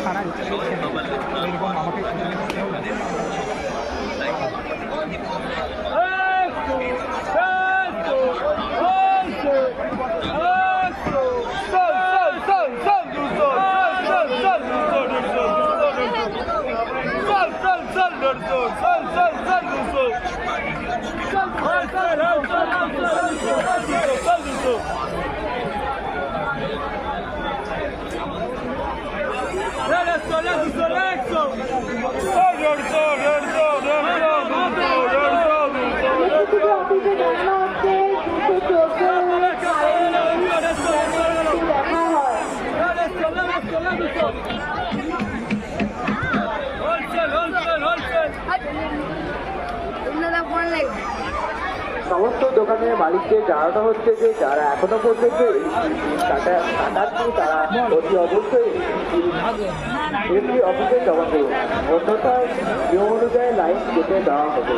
ছাড়া এরকম আমাকে সমস্ত দোকানের মালিককে জানানো হচ্ছে যে যারা এখনো পর্যন্ত কাটাচ্ছি তারা অতি অবশ্যই এমনি অফিসে জমা করুন, অন্যথায় নিয়ম অনুযায়ী লাইন কেটে দেওয়া হবে।